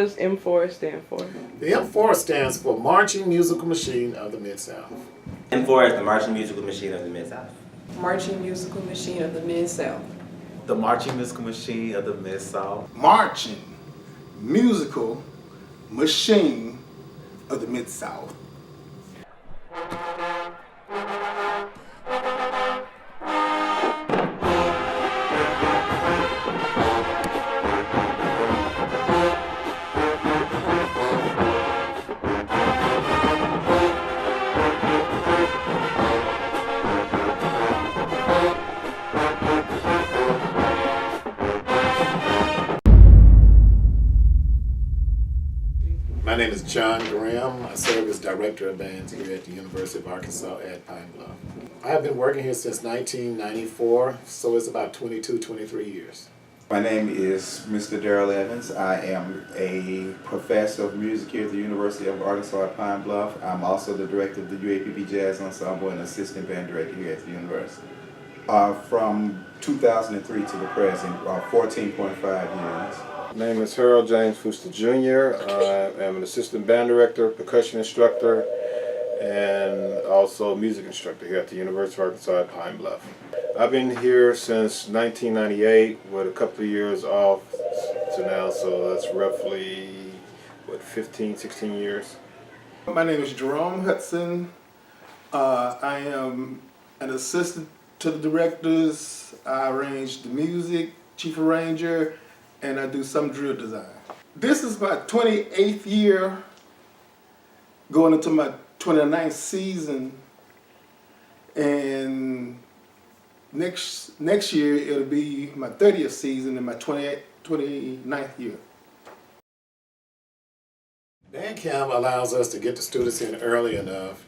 does M4 stand for? The M4 stands for Marching Musical Machine of the Mid-South. M4 is the Marching Musical Machine of the Mid-South. Marching Musical Machine of the Mid-South. The Marching Musical Machine of the Mid-South. Marching Musical Machine of the Mid-South. My name is John Graham. I serve as Director of Bands here at the University of Arkansas at Pine Bluff. I have been working here since 1994, so it's about 22, 23 years. My name is Mr. Darrell Evans. I am a professor of music here at the University of Arkansas at Pine Bluff. I'm also the director of the UAPB Jazz Ensemble and assistant band director here at the university. From 2003 to the present, 14.5 years. My name is Harold James Fuster Jr. I am an assistant band director, percussion instructor, and also music instructor here at the University of Arkansas at Pine Bluff. I've been here since 1998 with a couple of years off to now, so that's roughly, 15, 16 years. My name is Jerome Hudson. I am an assistant to the directors. I arrange the music, chief arranger, and I do some drill design. This is my 28th year, going into my 29th season, and next year it'll be my 30th season and my 29th year. Band camp allows us to get the students in early enough.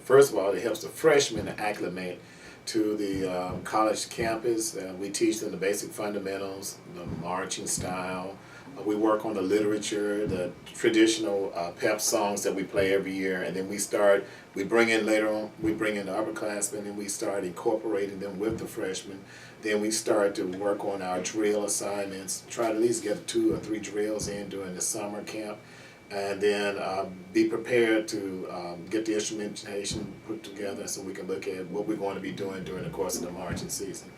First of all, it helps the freshmen to acclimate to the college campus. We teach them the basic fundamentals, the marching style. We work on the literature, the traditional pep songs that we play every year, and then we bring in later on, we bring in the upperclassmen and we start incorporating them with the freshmen. Then we start to work on our drill assignments, try to at least get 2 or 3 drills in during the summer camp. And then be prepared to get the instrumentation put together so we can look at what we're going to be doing during the course of the marching season.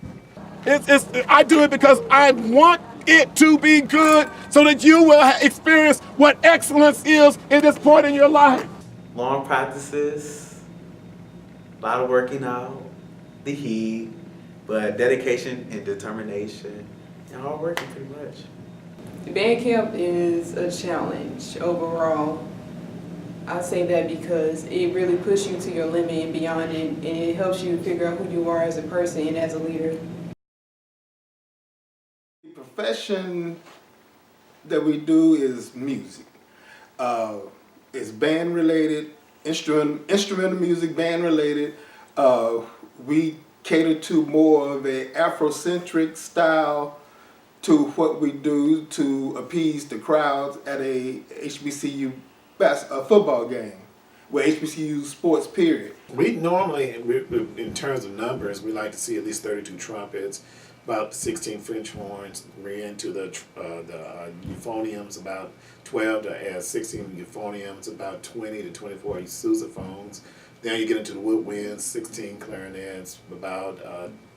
I do it because I want it to be good so that you will experience what excellence is in this point in your life. Long practices, a lot of working out, the heat, but dedication and determination, and hard working pretty much. Band camp is a challenge overall. I say that because it really pushes you to your limit and beyond it, and it helps you figure out who you are as a person and as a leader. The profession that we do is music. It's band related, instrumental music, band related. We cater to more of a Afrocentric style to what we do to appease the crowds at a HBCU football game, where HBCU sports period. We normally, in terms of numbers, we like to see at least 32 trumpets, about 16 French horns. We're into the euphoniums, about 12 to 16 euphoniums, about 20 to 24 sousaphones. Then you get into the woodwinds, 16 clarinets, about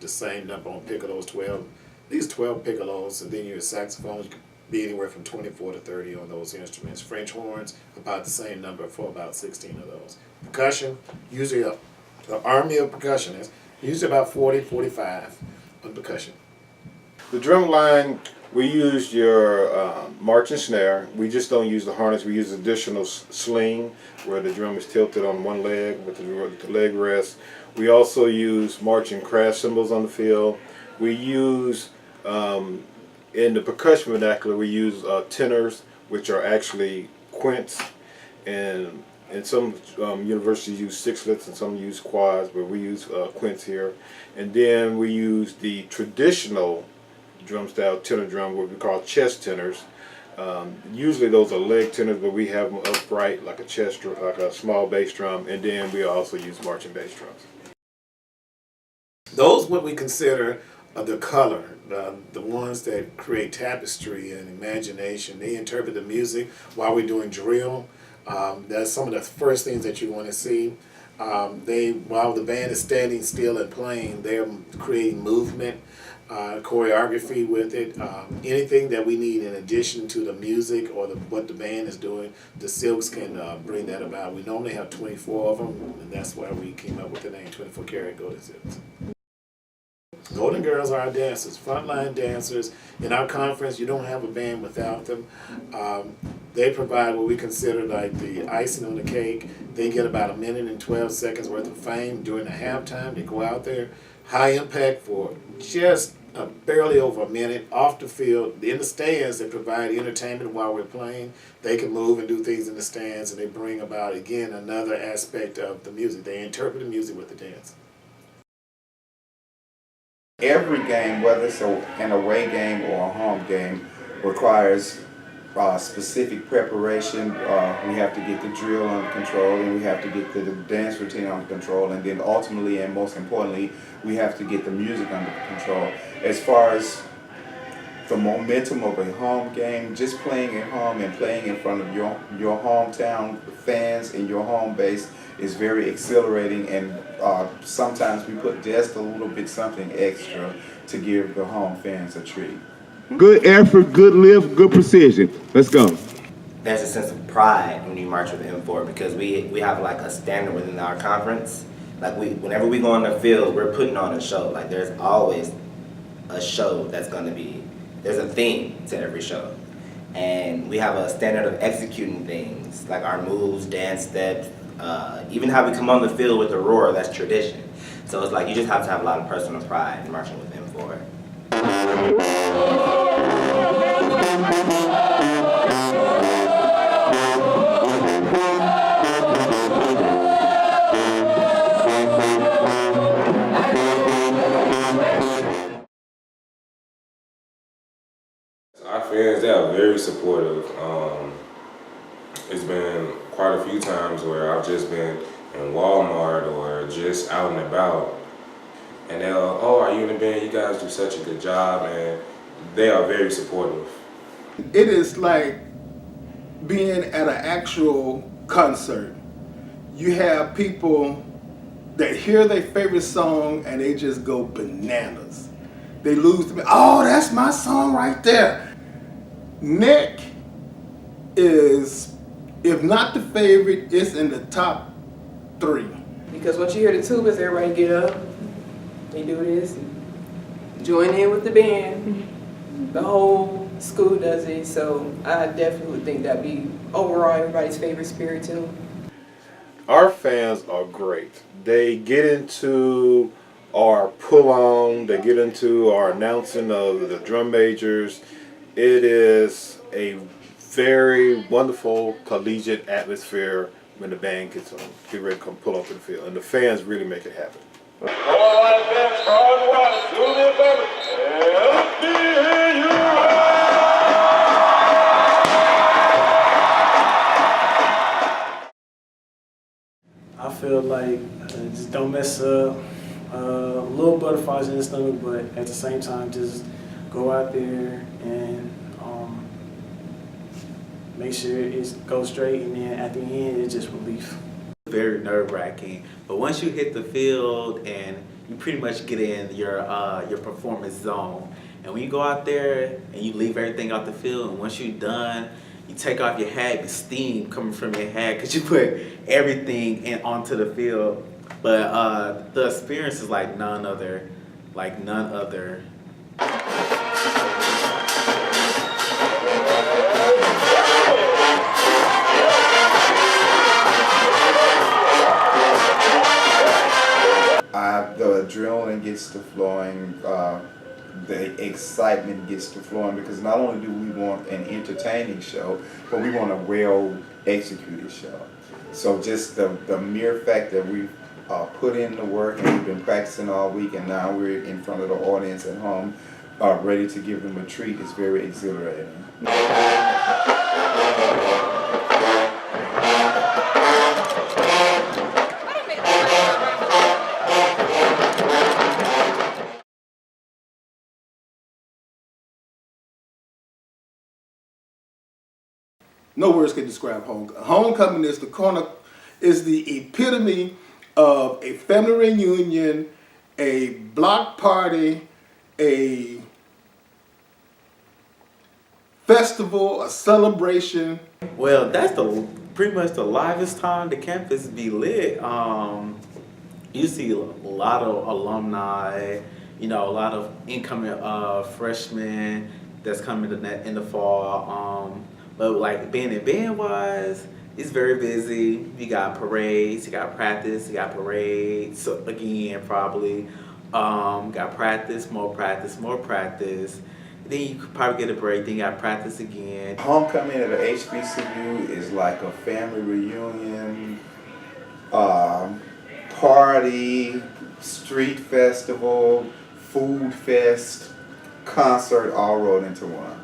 the same number on piccolos, 12. These 12 piccolos, and then your saxophones could be anywhere from 24 to 30 on those instruments. French horns, about the same number for about 16 of those. Percussion, usually the army of percussionists, usually about 40, 45 on percussion. The drum line, we use your marching snare. We just don't use the harness. We use additional sling where the drum is tilted on one leg with the leg rest. We also use marching crash cymbals on the field. We use in the percussion vernacular, we use tenors, which are actually quints, and some universities use sixlets and some use quads, but we use quints here. And then we use the traditional drum style tenor drum, what we call chest tenors. Usually those are leg tenors, but we have them upright like a chest, like a small bass drum, and then we also use marching bass drums. Those what we consider the color, the ones that create tapestry and imagination. They interpret the music while we're doing drill. That's some of the first things that you want to see. While the band is standing still and playing, they're creating movement, choreography with it. Anything that we need in addition to the music or what the band is doing, the Silks can bring that about. We normally have 24 of them, and that's why we came up with the name 24 Karat Golden Silks. Golden Girls are our dancers, frontline dancers. In our conference, you don't have a band without them. They provide what we consider like the icing on the cake. They get about 1 minute and 12 seconds worth of fame during the halftime. They go out there, high impact for just barely over 1 minute off the field. In the stands, they provide entertainment while we're playing. They can move and do things in the stands, and they bring about, again, another aspect of the music. They interpret the music with the dance. Every game, whether it's an away game or a home game, requires specific preparation. We have to get the drill under control, and we have to get the dance routine under control, and then ultimately and most importantly, we have to get the music under control. As far as the momentum of a home game, just playing at home and playing in front of your hometown fans and your home base is very exhilarating, and sometimes we put just a little bit something extra to give the home fans a treat. Good effort, good lift, good precision. Let's go. There's a sense of pride when you march with M4 because we have like a standard within our conference. Like whenever we go on the field, we're putting on a show. Like there's always a show that's gonna be, there's a theme to every show. And we have a standard of executing things, like our moves, dance steps, even how we come on the field with the roar, that's tradition. So it's like you just have to have a lot of personal pride in marching with M4. Our fans, they are very supportive. It's been quite a few times where I've just been in Walmart or just out and about, and they'll, oh, are you in the band? You guys do such a good job, and they are very supportive. It is like being at an actual concert. You have people that hear their favorite song and they just go bananas. They lose the, oh, that's my song right there. Mack is, if not the favorite, it's in the top 3. Because once you hear the tubas, everybody get up, they do this, and join in with the band. The whole school does it, so I definitely would think that'd be overall everybody's favorite spirit tune. Our fans are great. They get into our pull-on, they get into our announcing of the drum majors. It is a very wonderful collegiate atmosphere when the band gets ready to come pull up in the field, and the fans really make it happen. I feel like just don't mess up. Little butterflies in the stomach, but at the same time, just go out there and make sure it goes straight, and then at the end, it's just relief. Very nerve-wracking, but once you hit the field and you pretty much get in your performance zone, and when you go out there and you leave everything out the field, and once you're done, you take off your hat, the steam coming from your hat because you put everything onto the field. But the experience is like none other. The adrenaline gets to flowing, the excitement gets to flowing, because not only do we want an entertaining show, but we want a well-executed show. So just the mere fact that we've put in the work and we've been practicing all week, and now we're in front of the audience at home, ready to give them a treat, is very exhilarating. No words can describe homecoming. Homecoming is the epitome of a family reunion, a block party, a festival, a celebration. Well, that's pretty much the livest time the campus be lit. You see a lot of alumni, you know, a lot of incoming freshmen that's coming in the fall. But like being in band wise, it's very busy. You got parades, you got practice, you got parades. So again, probably got practice, more practice, more practice. Then you could probably get a break. Then you got practice again. Homecoming at a HBCU is like a family reunion, party, street festival, food fest, concert, all rolled into one.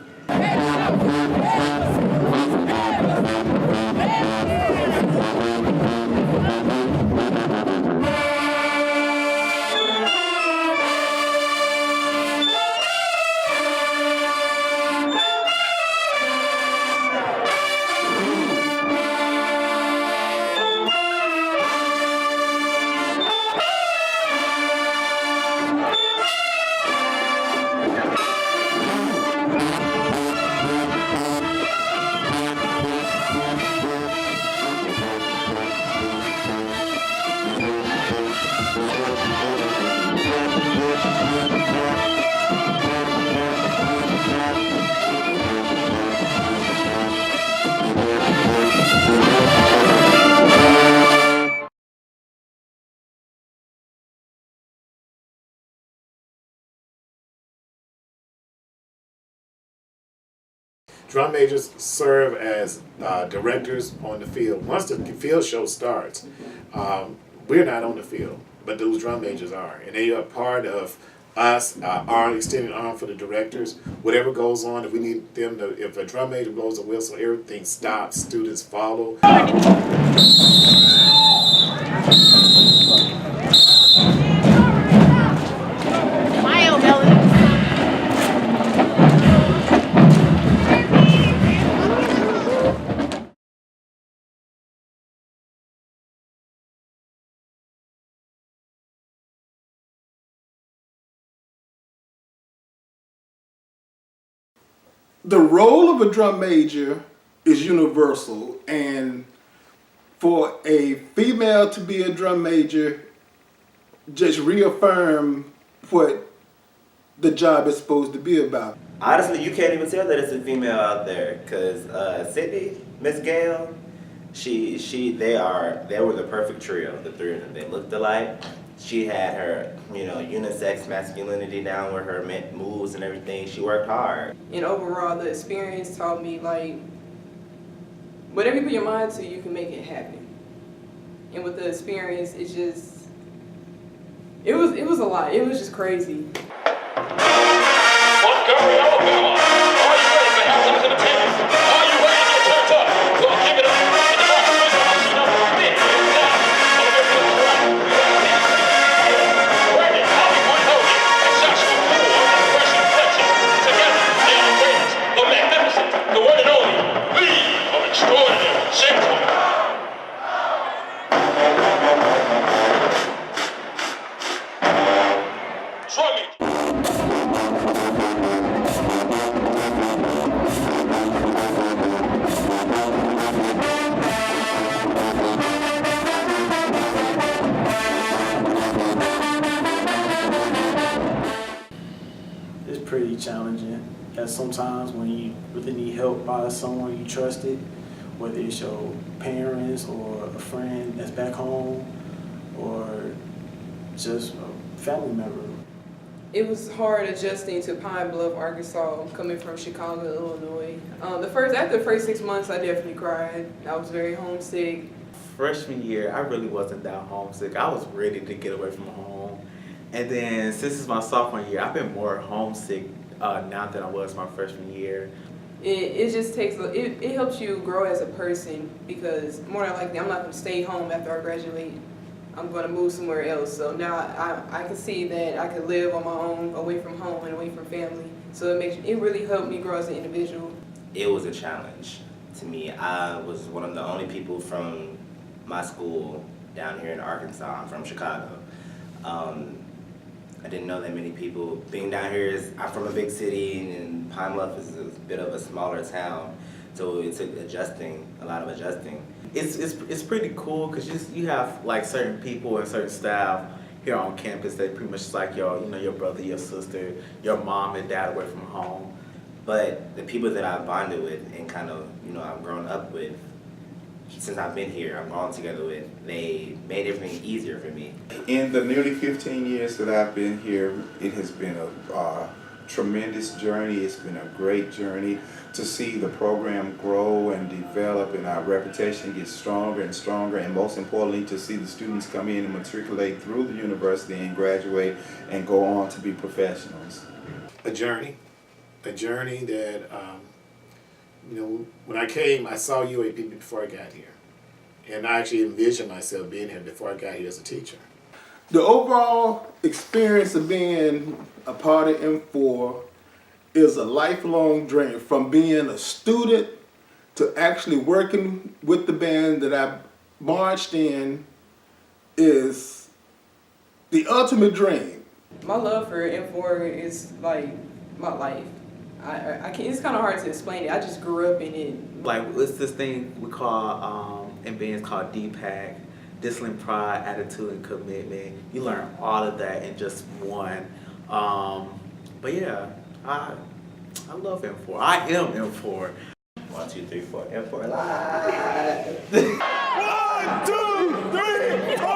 Drum majors serve as directors on the field. Once the field show starts, we're not on the field, but those drum majors are. And they are part of us, our extended arm for the directors. Whatever goes on, if we need them to, if a drum major blows a whistle, everything stops, students follow. The role of a drum major is universal, and for a female to be a drum major just reaffirm what the job is supposed to be about. Honestly, you can't even tell that it's a female out there, cause Sydney, Miss Gail, they were the perfect trio, the three of them. They looked alike. She had her, unisex masculinity down with her moves and everything. She worked hard. And overall, the experience taught me, like, whatever you put your mind to, you can make it happen. And with the experience, it was a lot. It was just crazy. Montgomery, Alabama. Are you ready for halftime entertainment? Are you ready to get turned up? Well, give it up. In the box, option number 5. Now, on the way to the right, we have Brandon, Hollywood Hogan, and Joshua Poole on the Fresh Inflection. Together, they are the greatest, the magnificent, the one and only, League of Extraordinary Gentlemen. Drumming. It's pretty challenging. And sometimes when you really need help by someone you trusted, whether it's your parents or a friend that's back home or just a family member. It was hard adjusting to Pine Bluff, Arkansas, coming from Chicago, Illinois. After the first 6 months, I definitely cried. I was very homesick. Freshman year, I really wasn't that homesick. I was ready to get away from home. And then since it's my sophomore year, I've been more homesick now than I was my freshman year. It just takes, it helps you grow as a person, because more than likely I'm not going to stay home after I graduate. I'm going to move somewhere else. So now I can see that I can live on my own, away from home and away from family. So it really helped me grow as an individual. It was a challenge to me. I was one of the only people from my school down here in Arkansas. I'm from Chicago. I didn't know that many people. Being down here, I'm from a big city, and Pine Bluff is a bit of a smaller town, so it took a lot of adjusting. It's pretty cool because you have like certain people and certain staff here on campus that pretty much like your brother, your sister, your mom and dad away from home. But the people that I've bonded with and kind of, I've grown up with, since I've been here, I've gone together with, they made everything easier for me. In the nearly 15 years that I've been here, it has been a tremendous journey. It's been a great journey to see the program grow and develop and our reputation get stronger and stronger, and most importantly to see the students come in and matriculate through the university and graduate and go on to be professionals. A journey that, when I came, I saw UAPB before I got here. And I actually envisioned myself being here before I got here as a teacher. The overall experience of being a part of M4 is a lifelong dream. From being a student to actually working with the band that I marched in is the ultimate dream. My love for M4 is like my life. I can't, it's kind of hard to explain it. I just grew up in it. Like, it's this thing we call in bands called DPAC, discipline, pride, attitude, and commitment. You learn all of that in just one. But yeah, I love M4. I am M4. 1, 2, 3, 4, M4 live. 1, 2, 3, 4.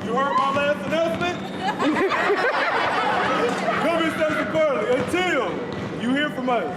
You heard my last announcement? Come and stay securely until you hear from us.